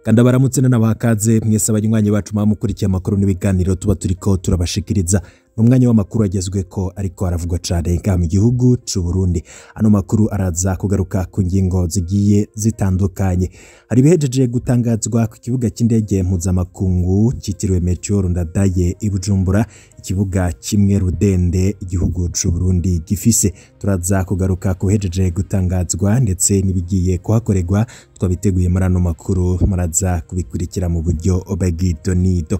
Kandi abaramutse n'abakaze mwese abanywanyi bacu mukurikiye amakuru n'ibiganiro tuba turiko turabashikiriza n'umwanya w'amakuru agezweko ariko aravugwa cane ngaha mu gihugu c'u Burundi. Ano makuru araza kugaruka ku ngingo zigiye zitandukanye. Hari bihejeje gutangazwa ku kibuga c'indege mpuzamakungu citiriwe Melchior Ndadaye i Bujumbura, ikibuga kimwe rudende igihugu c'u Burundi gifise. Turaza kugaruka ku bihejeje gutangazwa ndetse nibigiye kuhakorerwa, twabiteguye muri ano makuru muraza kubikurikira mu buryo obagidonido.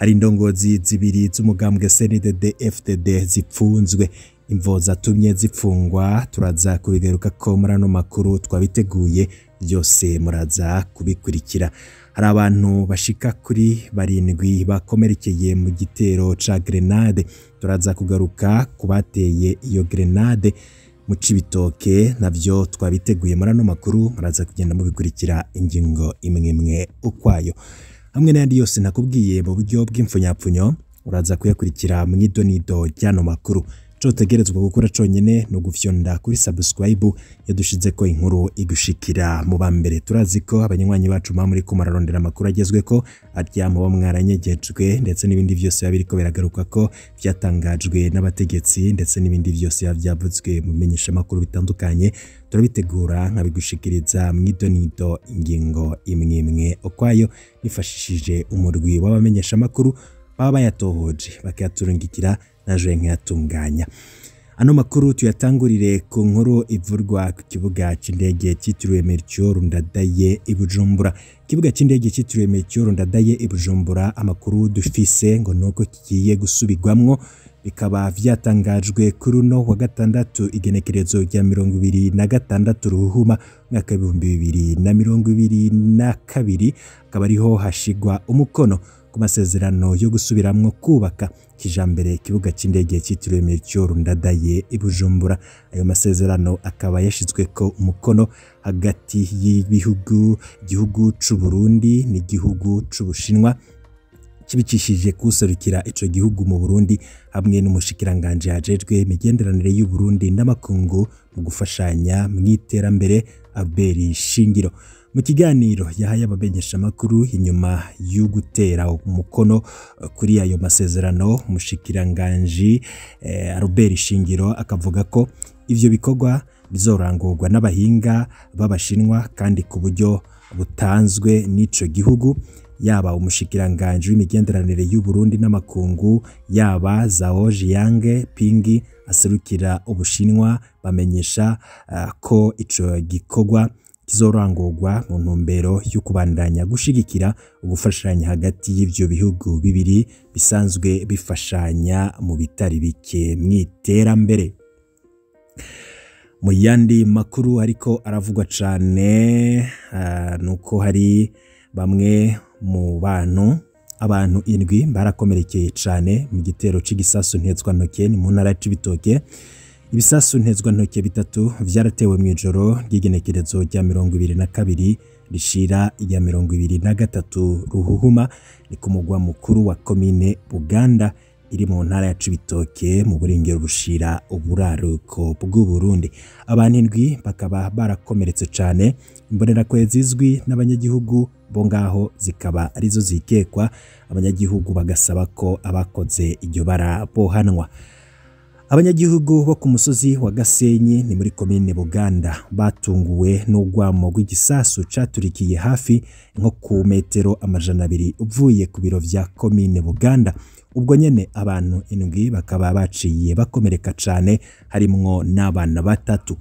Hari indongozi zibiri z'umugambwe CNDD-FDD zipfunzwe, imvo zatumye zipfungwa turaza kubigaruka ko muri ano makuru twabiteguye, byose muraza kubikurikira. Hari abantu bashika kuri 7 bakomerekeye mu gitero ca grenade, turaza kugaruka kubateye iyo grenade mu Cibitoke, navyo twabiteguye muri ano makuru muraza kugenda mubikurikira ingingo imwe ukwayo. Hamwe n'andi yose nakubwiye mu buryo bw'imfunyapfunyo uraza kuyakurikira mu idonido ry'ano makuru. Co tegerezwa gukora conyene no gufyonda kuri subscribe yadushizeko inkuru igushikira mu bambere. Turazi ko abanywanyi bacu muri ko mararondera amakuru agezweko arya mu bamwaranyegejwe ndetse n'ibindi byose babiriko biragaruka ko byatangajwe n'abategetsi ndetse n'ibindi byose yavyavuzwe mu menyesha makuru bitandukanye, turabitegura nkabigushikiriza mu idonido ingingo imwe ukwayo nifashishije umurwi w'abamenyesha makuru baba bayatohoje bakayaturungikira naje nk'yatunganya. Ano makuru tuyatangurire ku nkuru ivurwa ku kibuga c'indege citiriwe Melchior Ndadaye i Bujumbura. Kibuga c'indege citiriwe Melchior Ndadaye i Bujumbura, amakuru dufise ngo nuko kigiye gusubirwamwo, bikaba vyatangajwe kuri uno wa gatandatu igenekerezo rya 26 Ruhuma mwaka 2022, akaba ariho hashigwa umukono ku masezerano yo gusubiramwo kubaka kijambere kibuga c'indege citiriwe Melchior Ndadaye i Bujumbura. Ayo masezerano akaba yashizweko umukono hagati y'ibihugu, igihugu c'u Burundi n'igihugu c'u Bushinwa, kibicishije kuserukira ico gihugu mu Burundi hamwe n'umushikiranganje hajejwe imigenderanire y'u Burundi n'amakungu mu gufashanya mu iterambere Albert Shingiro. Mu kiganiro yahaye abamenyesha makuru inyuma y'ugutera umukono kuri ayo masezerano, umushikiranganje Albert Shingiro akavuga ko ivyo bikorwa bizorangurwa n'abahinga b'Abashinwa kandi ku buryo butanzwe n'ico gihugu, yaba umushikiranganje w'imigenderanire y'u Burundi n'amakungu yaba Zhao Jiang Ping aserukira Ubushinwa bamenyesha ko ico gikorwa kizorangurwa mu ntumbero yo kubandanya gushigikira ugufashanya hagati y'ivyo bihugu bibiri bisanzwe bifashanya mu bitari bike mw'iterambere. Mu yandi makuru ariko aravugwa cane nuko hari bamwe mu abantu 7 barakomerekeye cane mu gitero c'igisasu ntezwantoke ni mu ntara ya Cibitoke. Ibisasu ntezwantoke 3 vyaratewe mw'ijoro ry'igenekerezo rya 22 rishira rya 23 Ruhuhuma, ni ku mugwa mukuru wa komine Buganda iri mu ntara ya Cibitoke mu burengero bushira uburaruko bw'u Burundi. Abantu 7 bakaba barakomeretse cane, imbonerakure zizwi n'abanyagihugu bo ngaho zikaba arizo zikekwa, abanyagihugu bagasaba ko abakoze iryo bara bohanwa. Abanyagihugu bo ku musozi wa Gasenyi ni muri komine Buganda batunguwe n'ugwamo rw'igisasu caturikiye hafi nko ku metero 200 uvuye ku biro vya komine Buganda. Ubwo nyene abantu 7 bakaba baciye bakomereka cane, harimwo n'abana 3.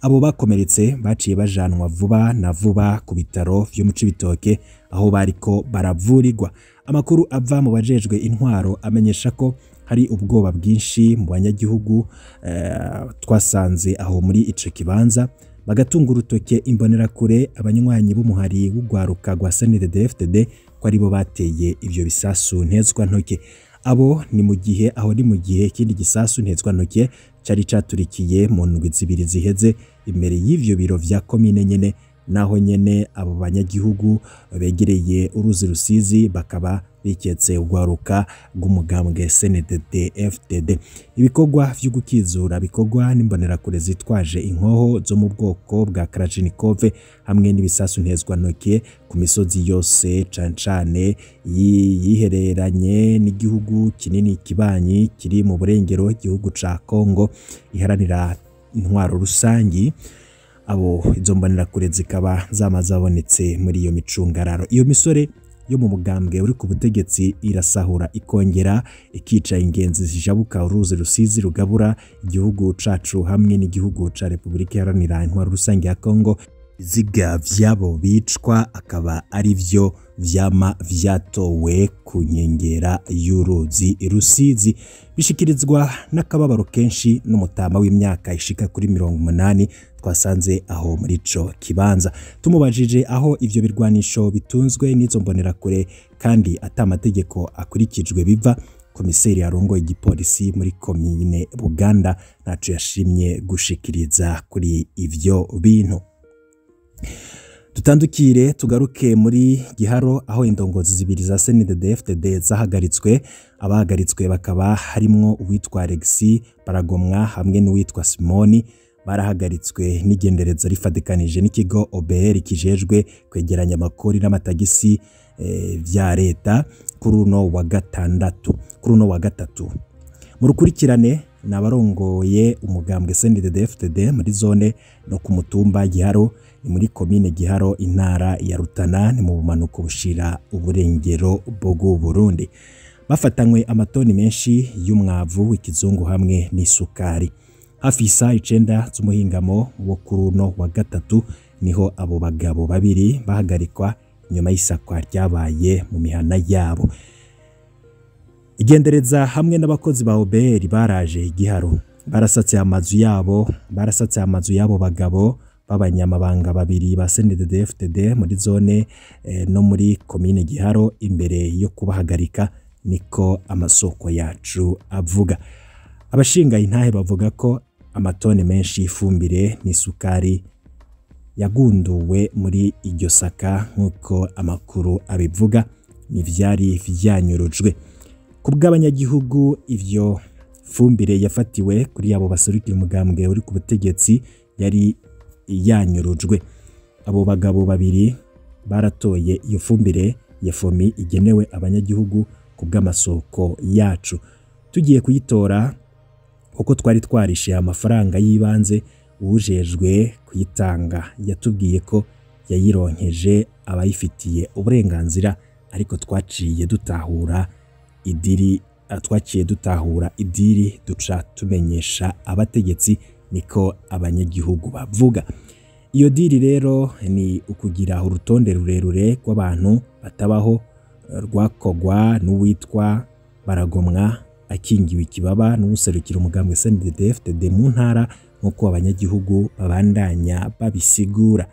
Abo bakomeretse baciye bajanwa vuba na vuba ku bitaro vyo mu Cibitoke aho bariko baravurirwa. Amakuru ava mu bajejwe intwaro amenyesha ko hari ubwoba bwinshi mu banyagihugu twasanze aho muri ico kibanza, bagatunga urutoke imbonerakure abanywanyi b'umuhari w'ugwaruka rwa CNDD-FDD ko aribo bateye ivyo bisasu ntezwantoke. Abo ni mu gihe ikindi gisasu ntezwantoke cari caturikiye mu ndwi 2 ziheze imbere y'ivyo biro vya komine nyene naho nyene abo banyagihugu begereye uruzi Rusizi bakaba biketse ugwaruka rw'umugambwe CNDD-FDD. Ibikorwa vyo gukizura bikorwa n'imbonerakure zitwaje inkoho zo mu bwoko bwa Kalashnikov hamwe n'ibisasu ntezwantoke ku misozi yose cancane yihereranye n'igihugu kinini kibanyi kiri mu burengero igihugu ca Kongo iharanira intwaro rusangi. Abo izo mbonerakure zikaba zamazabonetse muri iyo micungararo. Iyo misore yo mu mugambwe uri ku butegetsi irasahura ikongera ikica ingenzi zijabuka uruzi Rusizi rugabura igihugu cacu hamwe n'igihugu ca Republika Iharanira Intwaro Rusange ya Kongo. Iziga vyabo bicwa akaba ari vyo vyama vyatowe ku nkengera y'uruzi Rusizi, bishikirizwa n'akababaro kenshi n'umutama w'imyaka ishika kuri 80 twasanze aho muri ico kibanza. Tumubajije aho ivyo birwanisho bitunzwe n'izo mbonerakure kandi atamategeko akurikijwe biva, komiseri arongoye igipolisi muri komine Buganda naco yashimye gushikiriza kuri ivyo bintu. Tutandukire tugaruke muri Giharo aho indongozi zibiri za CNDD-FDD zahagaritswe. Abahagaritswe bakaba harimwo uwitwa Alexis Baragomwa hamwe n'uwitwa Simoni. Barahagaritswe n'igendereza rifadikanije n'ikigo OBR kijejwe kwegeranya amakori n'amatagisi vya leta kuri uno wa gatatu. Mu rukurikirane nabarongoye umugambwe CNDD-FDD muri zone no ku mutumba Giharo ni muri komine Giharo intara ya Rutana ni mu bumanuko bushira uburengero bwo Burundi. Bafatanywe amatoni menshi y'umwavu w'ikizungu hamwe n'isukari. Hafi saa 9 z'umuhingamo wo kuri uno wa gatatu niho abo bagabo babiri bahagarikwa nyuma y'isakwa ryabaye mu mihana yabo. Igendereza hamwe n'abakozi ba OBR baraje Giharo barasatse amazu yabo bagabo b'abanyamabanga babiri ba CNDD-FDD muri zone no muri komine Giharo imbere yo kubahagarika, niko amasoko yacu avuga. Abashinga intahe bavuga ko amatone menshi y'ifumbire n'isukari yagunduwe muri iryo saka nkuko amakuru abivuga n'ivyari vyanyurujwe. Kubw'abanyagihugu ivyo fumbire yafatiwe kuri abo baserukira umugambwe uri ku butegetsi yari yanyurujwe. Abo bagabo babiri baratoye iyo fumbire ya fomi igenewe abanyagihugu kubw'amasoko yacu. Tugiye kuyitora kuko twari twarishe amafaranga y'ibanze, ujejwe kuyitanga yatubwiye ko yayironkeje abayifitiye uburenganzira, ariko twaciye dutahura idiri duca tumenyesha abategetsi, niko abanyagihugu bavuga. Iyo diri rero ni ukugira urutonde rurerure rw'abantu batabaho rwakogwa n'uwitwa Baragomwa akingiwe ikibaba n'userukira umugambwe CNDD-FDD mu ntara nkuko abanyagihugu babandanya babisigura.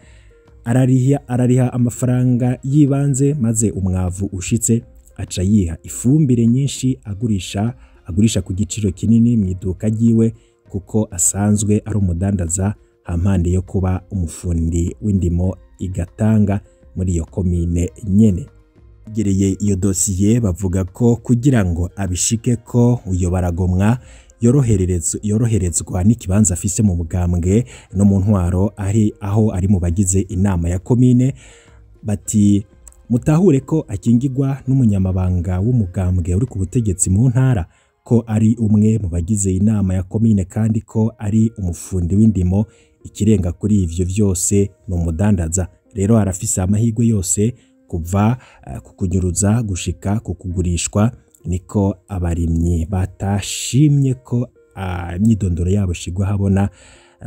Arariha amafaranga yibanze maze umwavu ushitse aca yiha ifumbire nyinshi agurisha ku giciro kinini mu iduka ryiwe kuko asanzwe ari umudandaza hampande yo kuba umufundi w'indimo igatanga muri iyo komine nyene. Gereye iyo dosiye bavuga ko kugira ngo abishike ko uyo Baragomwa yoroherezwa n'ikibanza afise mu mugambwe no mu ntwaro aho ari mu bagize inama ya komine, bati mutahure ko akingirwa n'umunyamabanga w'umugambwe uri ku butegetsi mu ntara, ko ari umwe mu bagize inama ya komine kandi ko ari umufundi w'indimo. Ikirenga kuri ivyo vyose no mudandaza. Rero arafise amahirwe yose kuva kukunyuruza gushika kukugurishwa, niko abarimyi batashimye ko imyidondoro yabo shigwa habona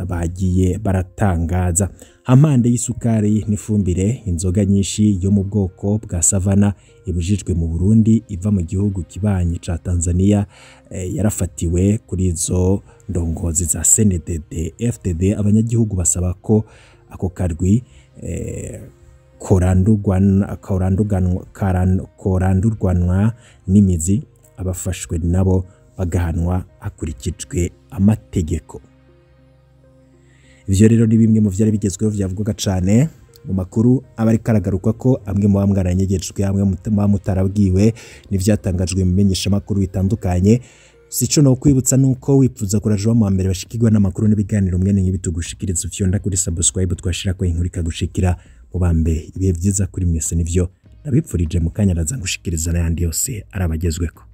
bagiye baratangaza. Hampande y'isukari n'ifumbire, inzoga nyinshi yo mu bwoko bwa Savana ibujijwe mu Burundi iva mu gihugu kibanyi ca Tanzania yarafatiwe kuri izo ndongozi za CNDD-FDD. Abanyagihugu basaba ko ako karwi korandurwanwa n'imizi, abafashwe nabo bagahanwa hakurikijwe amategeko. Ivyo rero ni bimwe mu vyari bigezweho vyavugwaga cane mu makuru abari karagaruka ko amwe mu bamwaranyegejwe amwe mu mutarabwiwe n'ivyatangajwe mu menyesha makuru bitandukanye. Sico no kwibutsa nuko wipfuza kuraje mu mbere bashikirwa n'amakuru n'ibiganiro mwene nk'ibitugushikiriza ufyonda kuri subscribe twashira ko inkuru ikagushikira mu bambe ibihe byiza kuri mwese nivyo nabipfurije mu kanya raza ngushikiriza n'ayandi yose arabagezweko.